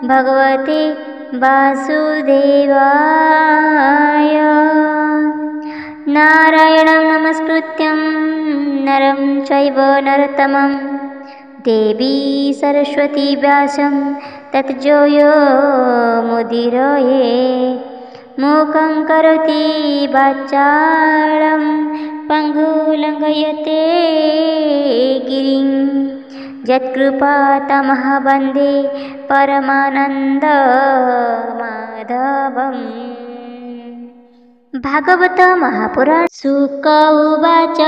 भगवते वासुदेवाय। नारायणं नमस्कृत्यं नरं चैव नरोत्तमं देवी सरस्वती व्यासं ततो मुदीरये। मूकं करोति वाचालं पङ्गुलङ्घयते गिरिं यत्कृपातमः वन्दे परमानन्दमाधवम्। भागवत महापुराण। शुक उवाच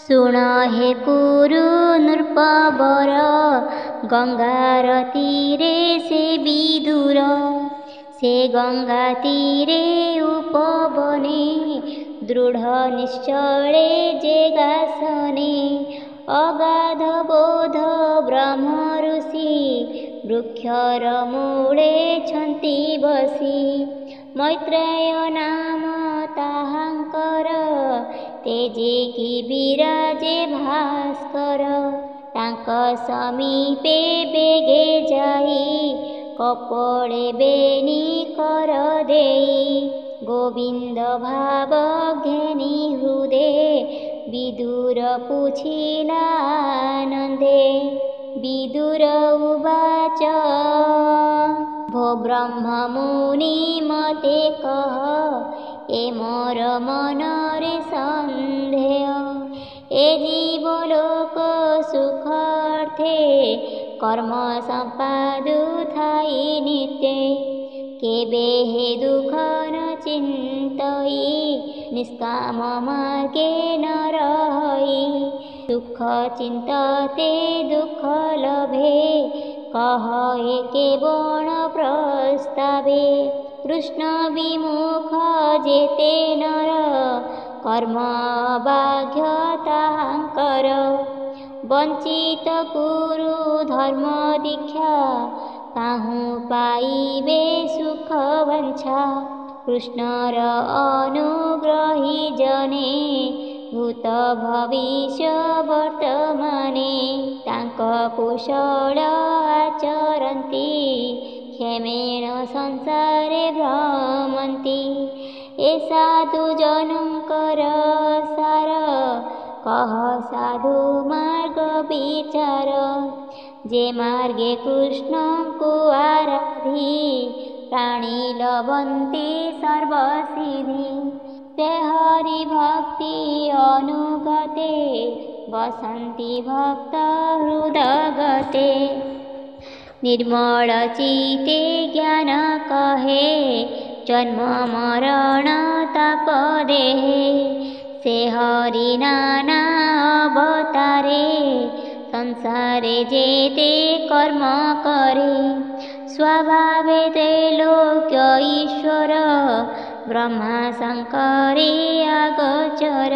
शृण हे कुरु नृपवर गंगार तीरे से विदुर। से गंगा तीरे उपवने दृढ़ निश्चले जेगासने। अगाध बोध ब्रह्म ऋषि वृक्षर मूले छन्ति बसी। मैत्रेय नाम ताहांकर तेजे की विराजे भास्कर। तांक समीपे बेगे जाई कपड़े बेनी कर देई। गोविंद भाव घेनी हृदे विदुर पूछिला आनंदे। विदुर उवाच भो ब्रह्म मुनि मते कह ए मोर मनरे सन्देह। ए जीवलोक सुखार्थे कर्म सम्पादुथाई नित्य। केबे हे दुख न चिन्तई निष्काम मार्गे न रही। सुख चिंतते दुख लभे कह एके बण प्रस्तावे। कृष्ण विमुख जेते नर कर्म बाघ्य ताहांकर। वंचित कुरु धर्म दीक्षा ताहु पाइबे सुख वंछा। कृष्णर अनुग्रही जने भूत भविष्य वर्तमाने। तांक कुशल आचरन्ति क्षेमेण संसारे भ्रमन्ति। ए साधु जनकर सार कह साधु मार्ग विचार। जे मार्गे कृष्ण को आराधी प्राणी लभन्ति सर्वसिद्धि। ते हरि भक्ति अनुगते वसन्ति भक्त हृदगते। निर्मल चिते ज्ञान कहे जन्म मरण ताप देहे। से हरि नाना अवतारे संसारे जेते कर्म करे। स्वभावे त्रैलोक्य ईश्वर ब्रह्मा शंकरे अगोचर।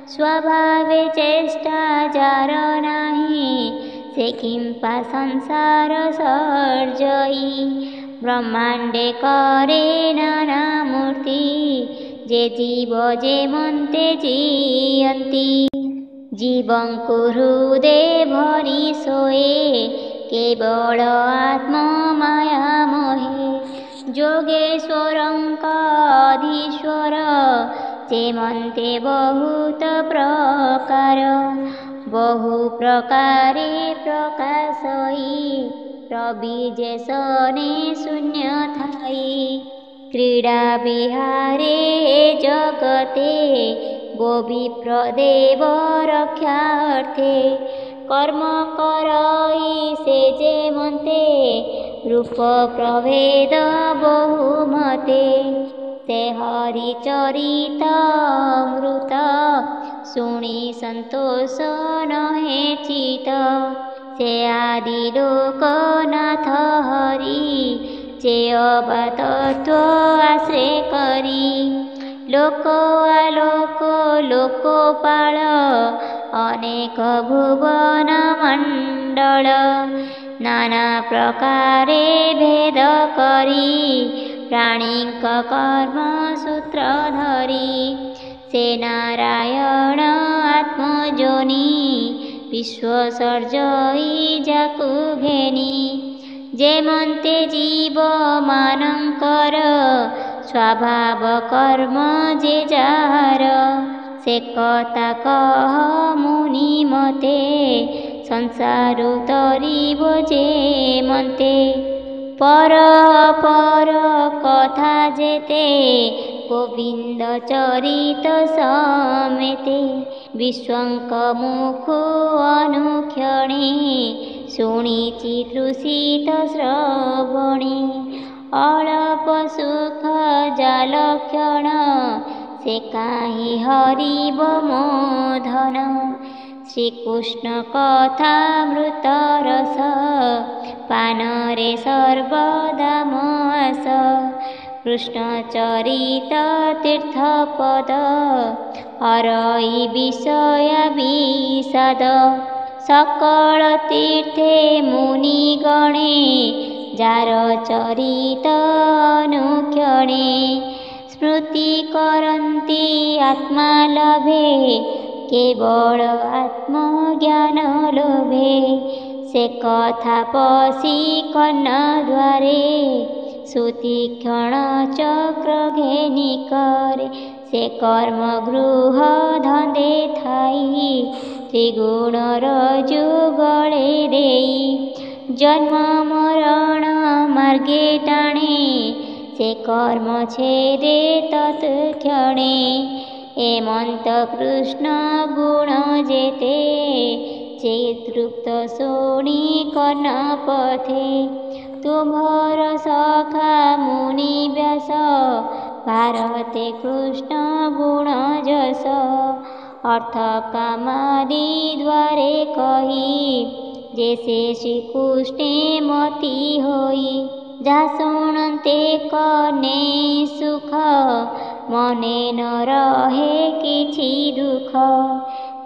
स्वभावे चेष्टा जार नाही से किंपा संसार सर्जई। ब्रह्मांडे करे नाना मूर्ति जे जीव जे मन्ते जियन्ति। जीवं हृदे भरी सोए केवल आत्म माया मोहे। जोगेश्वरंकाधीश्वर जे मन्ते बहुत प्रकार। बहु प्रकारे प्रकाशई प्रबीजे सने शून्य थाई। क्रीडा विहारे जगते गोविप्रदेव रक्षार्थे। कर्म करई से जे मन्ते रूप प्रभेद बहुमते। से हरि चरित अमृत शुणी संतोष नहे चित। से आदि लोकनाथ हरि जे अबा तत्व आश्रय करी। लोक आलोक लोकोपाल अनेक भुवन मंडल। नाना प्रकारे भेद करी प्राणिक कर्म सूत्र धरी। से नारायण आत्मजोनि विश्व सर्जई जाकु घेनी। ଯେମନ୍ତେ ଜୀବମାନଙ୍କର ସ୍ୱଭାବ କର୍ମ ଯେ ଯାହାର, ସେ କଥା କହ ମୁନି ମତେ, ସଂସାରୁ ତରିବ ଯେମନ୍ତେ। ପର ଅପର କଥା ଯେତେ, ଗୋବିନ୍ଦ ଚରିତ ସಮೇତେ, ବିଶ୍ୱଙ୍କ ମୁଖୁ ଅନୁକ୍ଷଣେ, ଶୁଣିଛି ତୃଷିତ ଶ୍ରବଣେ। ଅଳପ ସୁଖ ଜାଲକ୍ଷଣ, ସେ କାହିଁ ହରିବ ମୋ ଧନ। ଶ୍ରୀକୃଷ୍ଣ କଥାମୃତ ରସ, ପାନରେ ସର୍ବଦା ମୋ ଆସ। କୃଷ୍ଣ ଚରିତ ତୀର୍ଥପଦ, ହରଇ ବିଷୟ ବିଷାଦ। ସକଳ ତୀର୍ଥେ ମୁନିଗଣେ, ଯାର ଚରିତ ଅନୁକ୍ଷଣେ। ସ୍ମୃତି କରନ୍ତି ଆତ୍ମା ଲଭେ, କେବଳ ଆତ୍ମଜ୍ଞାନ ଲୋଭେ। ସେ କଥା ପଶି କର୍ଣ୍ଣଦ୍ୱାରେ, ସୁତୀକ୍ଷଣ ଚକ୍ର ଘେନି କରେ। ସେ କର୍ମ ଗୃହ ଧନ୍ଦେ ଥାଇ, ତ୍ରିଗୁଣର ଯୁଗଳେ ଦେଇ। ଜନ୍ମ ମରଣ ମାର୍ଗେ ଟାଣେ, ସେ କର୍ମ ଛେଦେ ତତ୍କ୍ଷଣେ। ଏମନ୍ତ କୃଷ୍ଣ ଗୁଣ ଯେତେ, ଚିତ୍ତୃପ୍ତ ଶୁଣି କର୍ଣ୍ଣ ପଥେ। ତୁମ୍ଭର ସଖା ମୁନି ବ୍ୟାସ, ଭାରତେ କୃଷ୍ଣ ଗୁଣ ଯଶ। ଅର୍ଥ କାମାଦି ଦ୍ୱାରେ କହି, ଯେ ସେ ଶ୍ରୀକୃଷ୍ଣେ ମତି ହୋଇ। ଯାହା ଶୁଣନ୍ତେ କନେ ସୁଖ, ମନେ ନ ରହେ କିଛି ଦୁଃଖ।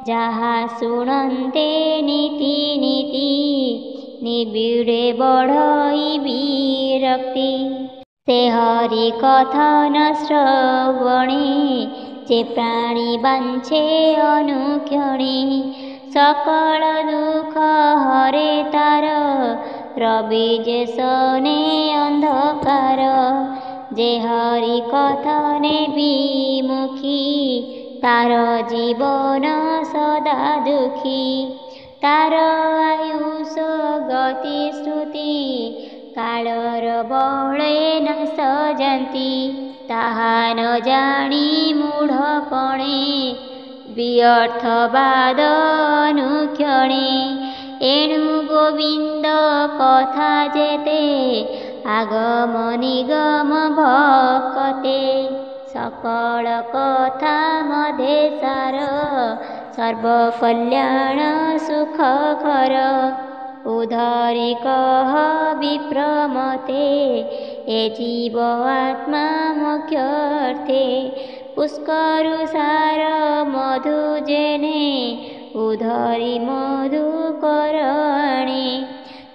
ଯାହା ଶୁଣନ୍ତେ ନୀତି ନୀତି, ନିବିଡ଼େ ବଢ଼ଇ ବିରକ୍ତି। ସେ ହରି କଥନ ଶ୍ରବଣେ, ଯେ ପ୍ରାଣୀ ବାଞ୍ଛେ ଅନୁକ୍ଷଣେ। ସକଳ ଦୁଃଖ ହରେ ତାର, ରବି ଯେ ଶନେ ଅନ୍ଧକାର। ଯେ ହରି କଥନେ ବିମୁଖୀ, ତାର ଜୀବନ ସଦା ଦୁଃଖୀ। ତାର ଆୟୁଷ ଗତି ଶ୍ରୁତି, କାଳର ବଳେ ନାଶ ଯାନ୍ତି। ତାହା ନ ଜାଣି ମୂଢ଼ପଣେ, ବ୍ୟର୍ଥବାଦ ଅନୁକ୍ଷଣେ। ଏଣୁ ଗୋବିନ୍ଦ କଥା ଯେତେ, ଆଗମ ନିଗମ ଭକତେ। ସକଳ କଥା ମଧ୍ୟେ ସାର, ସର୍ବକଲ୍ୟାଣ ସୁଖକର। ଉଦ୍ଧରି କହ ବିପ୍ର ମତେ, ଏ ଜୀବ ଆତ୍ମା ମୋକ୍ଷାର୍ଥେ। ପୁଷ୍କରୁ ସାର ମଧୁ ଯେନେ, ଉଦ୍ଧରି ମଧୁ କର ଆଣେ।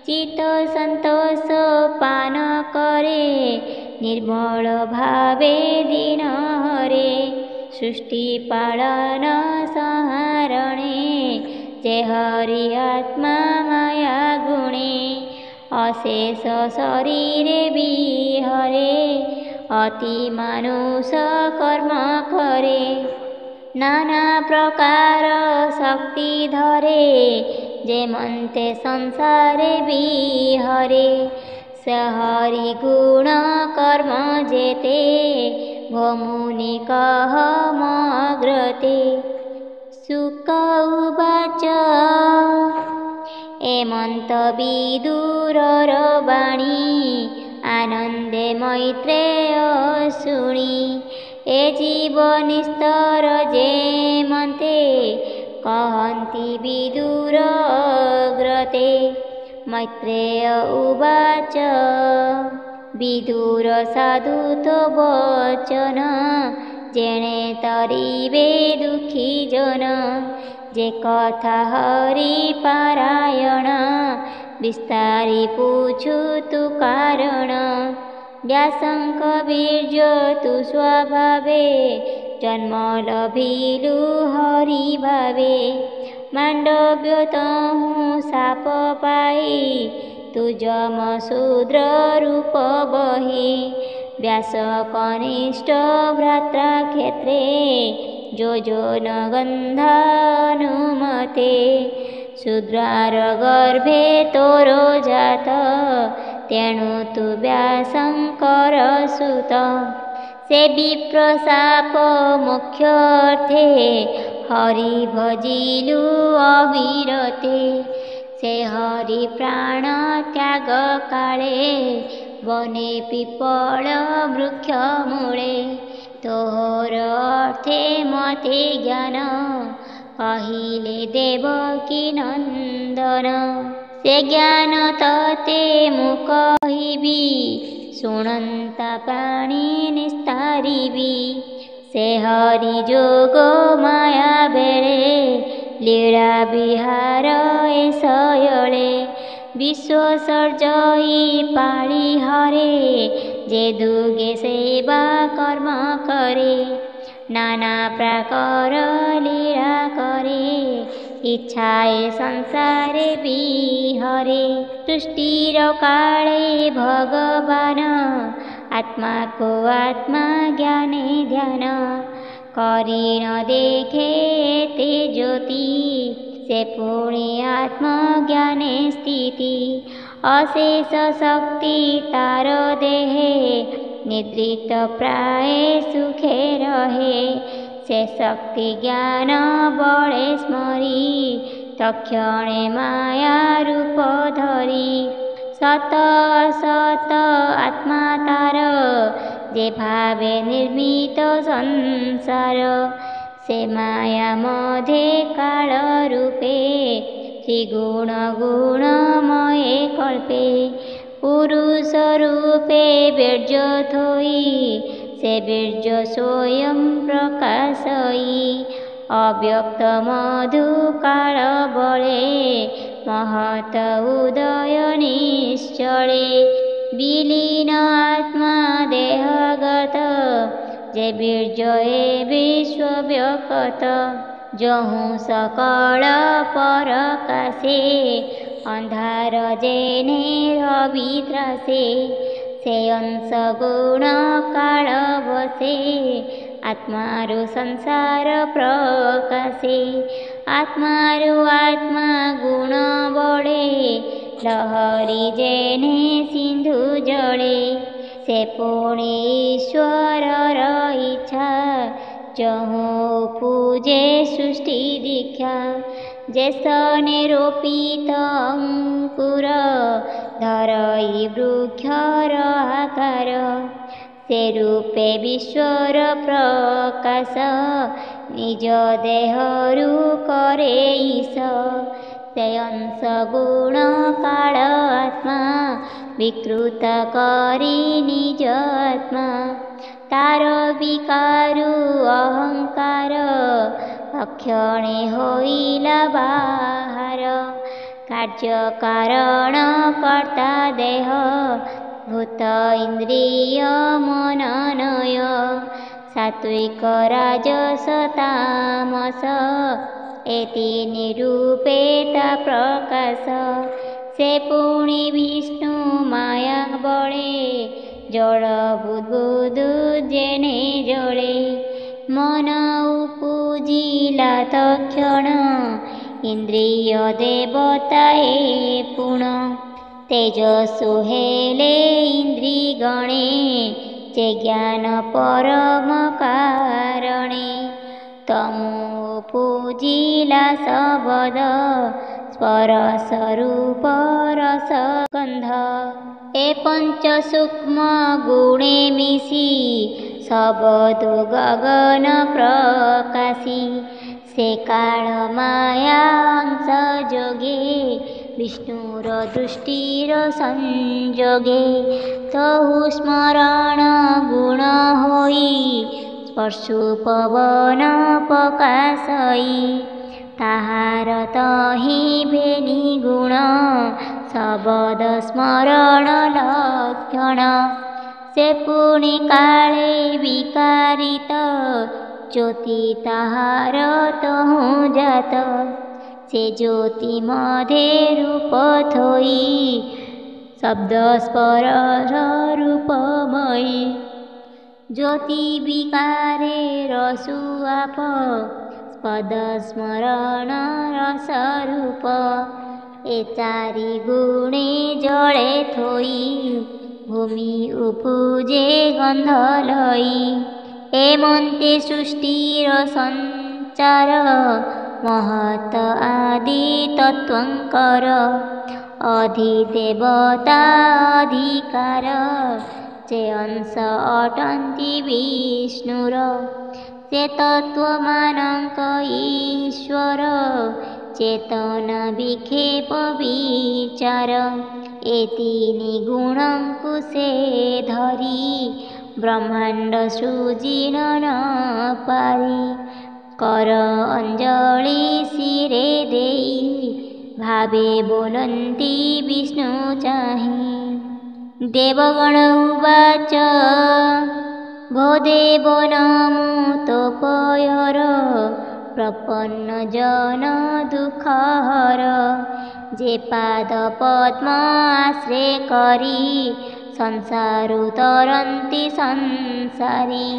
ଚିତ୍ତ ସନ୍ତୋଷ ପାନ କରେ, ନିର୍ମଳ ଭାବେ ଦିନ ହରେ। ସୃଷ୍ଟି ପାଳନ ସଂହାରଣେ, ଯେ ହରି ଆତ୍ମା ମାୟା ଗୁଣେ। ଅଶେଷ ଶରୀରେ ବିହରେ, ଅତି ମାନୁଷ କର୍ମ କରେ। ନାନା ପ୍ରକାର ଶକ୍ତି ଧରେ, ଯେମନ୍ତେ ସଂସାରେ ବିହରେ। ସେ ହରି ଗୁଣ କର୍ମ ଯେତେ, ଭୋ ମୁନି କହ ମୋ ଅଗ୍ରତେ। ଶୁକ ଉବାଚ ଏମନ୍ତ ବିଦୁରର ବାଣୀ, ଆନନ୍ଦେ ମୈତ୍ରେୟ ଶୁଣି। ଏ ଜୀବ ନିସ୍ତର ଯେମନ୍ତେ, କହନ୍ତି ବିଦୁର ଅଗ୍ରତେ। ମୈତ୍ରେୟ ଉବାଚ ବିଦୁର ସାଧୁତ ବଚନ, ଯେଣେ ତରିବେ ଦୁଃଖୀ জন। যে কথা হরি পারায়ণ, বিস্তারি পুছু তু কারণ। ব্যাসঙ্ক বীর্য তু স্বভাবে, জন্ম লভিলু হরি ভাবে। মাণ্ডব্য তহু সাপ পাই, तु जमशूद्र रूप बहे व्यास कनिष्ठ भ्राता क्षेत्रे योजन गन्धानुमते शूद्रार गर्भे तोरो जात तेणु तु व्यासंकर सुत से विप्रशाप मुख्यर्थे हरि भजिलु अविरते से हरि प्राण त्याग काले बने पिपल वृक्ष मूले तोहर अर्थे मते ज्ञान कहिले देवकी नंदन से ज्ञान तते मु कहिबी शुणंता प्राणी निस्तारिबी से हरि जोग माया बेले लीला विहार एसयले विश्व सर्जई पाळी हरे जे दुगे सेवा कर्म करे नाना प्रकार लीला करे इच्छाए संसारे विहरे सृष्टिर काले भगवान आत्मा को आत्मा ज्ञाने ध्यान करी न देखे ते ज्योति से पुणी आत्मज्ञाने स्थिति अशेष शक्ति तार देहे निद्रित प्राय सुखे रहे से शक्ति ज्ञान बळे स्मरी तक्षणे माया रूप धरी सत असत आत्मा तार जे भावे निर्मित संसार से माया मध्ये काल रूपे त्रिगुण गुणमये कल्पे पुरुष रूपे बीर्ज थोई से बीर्ज स्वयं प्रकाशई अव्यक्त मधु काल बळे महत उदय निश्चले विलीन आत्मा देहगत जे बीर्ज ए विश्वव्यक्त जहु सकल परकाशे अंधार जेने रवित्रासे से अंश गुण काल बसे आत्मारु संसार प्रकाशे आत्मारु आत्मा गुण बळे लहरी जेने सिंधु जळे से पुणे ईश्वरर इच्छा जहु पूजे सृष्टि दीक्षा जैसा निरूपित अंकुर धरई वृक्षर आकार से रूपे विश्वर प्रकाश निज देहरु करे ईश से अंश गुण काल आत्मा विकृत करी निज आत्मा तार विकारु अहंकार अक्षणे होइला बाहर कार्य कारण कर्ता देह भूत इंद्रिय मननय सात्विक राजस तामस एति निरूपेता प्रकाश से पुणी विष्णु माया बळे जल बुद्बुदु जेने जळे मन उपजिला तक्षण इंद्रिय देवताए पुण तेजसु हेले इंद्रि गणे चे ज्ञान परम कारणे तमु पूजिला सबद स्पर्श रूप रस गंध ए पंच सूक्ष्म गुणे मिशी सबदु गगन प्रकाशी से काल माया अंश जोगे विष्णुर दृष्टिर संयोगे तहु स्मरण गुण होई स्पर्शु पवन प्रकाशई ताहार तहि भेनी गुण सबद स्मरण लक्षण से पुणी काले विकारित ज्योति ताहार तहु जात से ज्योति मधे रूप थोई शब्द स्पर्श रूपमयी ज्योति विकारे रसुआप पद स्मरण रसरूप ए चारि गुणे जळे थोई भूमि उपुजे गंध लई एमन्ते सृष्टिर संचार महत आदि तत्वंकर अधिदेवता अधिकार जे अंश अटन्ति विष्णुर से तत्वमानंक ईश्वर चेतना विक्षेप विचार ए तीनि गुणंकु से धरी ब्रह्मांड सृजिन न पारी कर अंजलि शिरे देई भावे बोलन्ति विष्णु चाहि देवगण उवाच भो देव नमोतोपयर प्रपन्न जन दुःखहर जे पाद पद्म आश्रय करी संसारु तरन्ति संसारी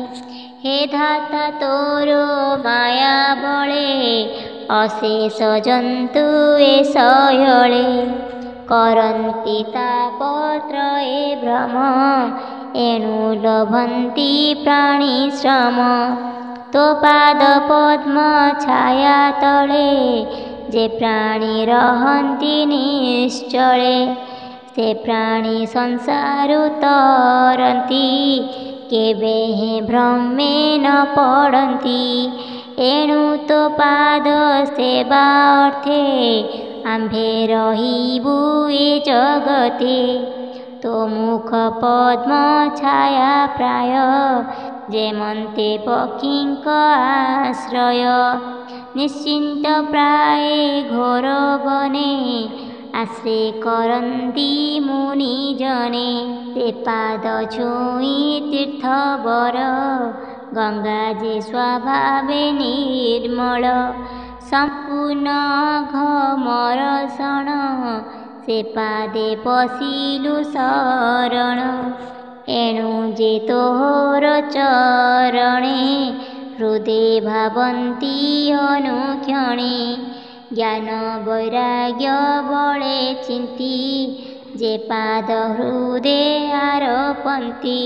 हे धाता तोरो माया बळे अशेष जन्तु ए सयळे करन्ति तापत्रये भ्रम एणु लभन्ति प्राणिश्रम तो पाद पद्म छाया तले जे प्राणी रहन्ति निश्चले से प्राणी संसारु तरन्ति केबे हे भ्रमे न पड़न्ति एणु तो पाद सेवा अर्थे आम्भे रहिबु ए जगते तो मुख पद्म छाया प्राय जेमन्ते पक्षींक आश्रय निश्चिंत प्राय घोर बने आश्रय करन्ति मुनि जने ते पाद छुई तीर्थ बर गंगा जे स्वभावे निर्मल संपूर्ण घमरसण से पादे पशिलु शरण एणु जे तोहर चरणे हृदय भावन्ति अनुक्षणे ज्ञान वैराग्य बळे चिंती जे पाद हृदय आरोपन्ति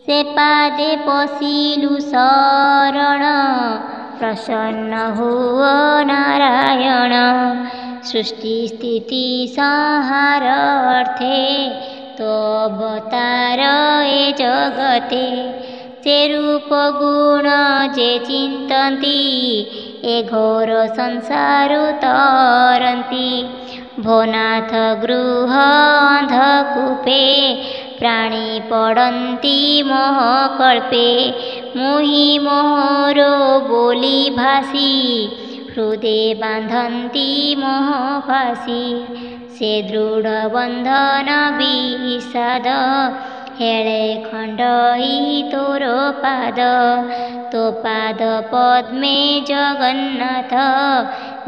से पादे पशिलु शरण प्रसन्न हुओ नारायण सृष्टि स्थिति संहार अर्थे तो अवतार ए जगते से रूप गुण जे चिंतन्ति ए घोर संसारु तरन्ति भोनाथ गृह अंधकूपे प्राणी पड़न्ति मोहकल्पे मोहि मोहरो बोली भासी हृदय बांधन्ति मोहफासी से दृढ़ बंधन विषाद हेळे खंडई तोरो पाद तो पाद पद्मे जगन्नाथ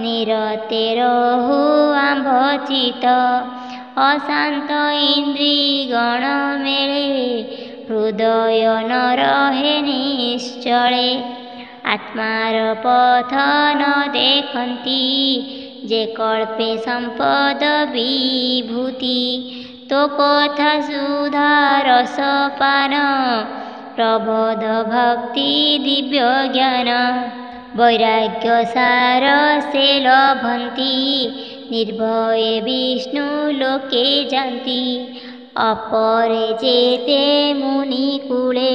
निरते रहु आम्भ चित अशांत इंद्री गण मेळे हृदय न रहे निश्चले आत्मार पथ न देखन्ति जे कल्पे संपद विभूति तो कथा सुधा रस पान प्रबोध भक्ति दिव्य ज्ञान वैराग्य सार से लभन्ति निर्भय विष्णु लोके जानति अपरे जेते मुनि कूले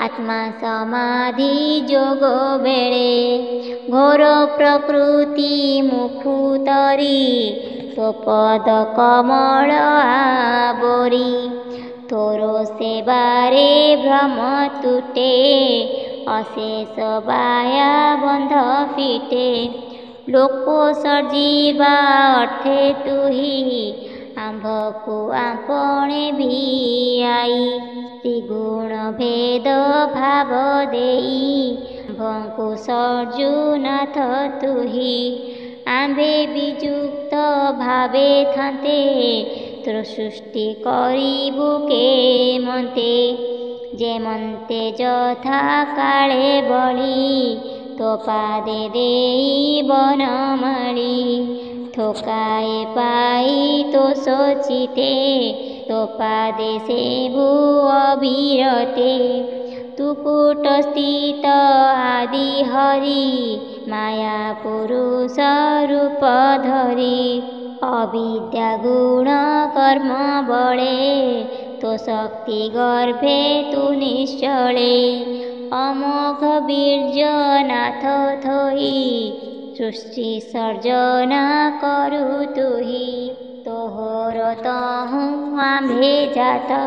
आत्मा समाधि जोग बेले घोर प्रकृति मुखुतरी तो पद कमल आवरी तोरो सेवारे भ्रम तुटे अशेष बाया बंध फिटे लोको सर्जीवा अर्थे तुही आम्भको आपणे भियाई त्रिगुण भेद भाव देई आम्भको सर्जुनाथ तुही आम्भे विजुक्त भावे थान्ते ସୃଷ୍ଟି କରିବୁ କେମନ୍ତେ ଯେମନ୍ତେ ଯଥା କାଳେ ବଳି ତୋ ପାଦେ ଦେଇ ବନମାଳି ଥୋକାଏ ପାଇ ତୋ ସଚିତେ ତୋ ପାଦେ ସେବୁ ଅବିରତେ ତୁ କୂଟ ସ୍ଥିତ ଆଦି ହରି ମାୟା ପୁରୁଷ ରୂପ ଧରି ଅବିଦ୍ୟା ଗୁଣ କର୍ମ ବଳେ ତୋ ଶକ୍ତି ଗର୍ଭେ ତୁ ନିଶ୍ଚଳେ ଅମୋଘ ବୀର୍ଯ୍ୟ ନାଥ ଥୋଇ ସୃଷ୍ଟି ସର୍ଜନା କରୁ ତୁହି ତୋହର ତହୁଁ ଆମ୍ଭେ ଜାତ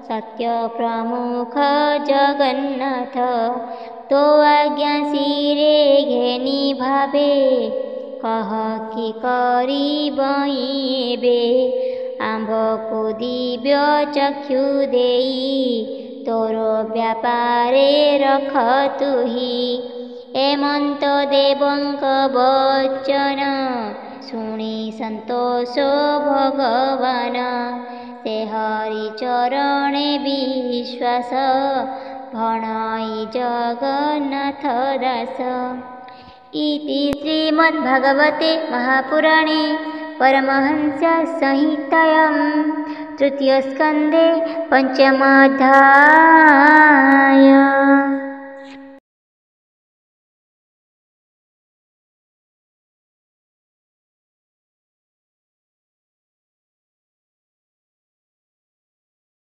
ସତ୍ୟ ପ୍ରମୁଖ ଜଗନ୍ନାଥ ତୋ ଆଜ୍ଞା ଶିରେ ଘେନି ଭାବେ କହ କି କରିବଇଁ ଏବେ ଆମ୍ଭକୁ ଦିବ୍ୟ ଚକ୍ଷୁ ଦେଇ ତୋର ବ୍ୟାପାରେ ରଖ ତୁହି ଏମନ୍ତ ଦେବଙ୍କ ବଚନ ଶୁଣି ସନ୍ତୋଷ ଭଗବାନ ସେ ହରି ଚରଣେ ବିଶ୍ୱାସ ଭଣଇ ଜଗନ୍ନାଥ ଦାସ। इति श्रीमद्भागवते महापुराणे परमहंस संहितायां तृतीयस्कन्धे 5मोऽध्यायः।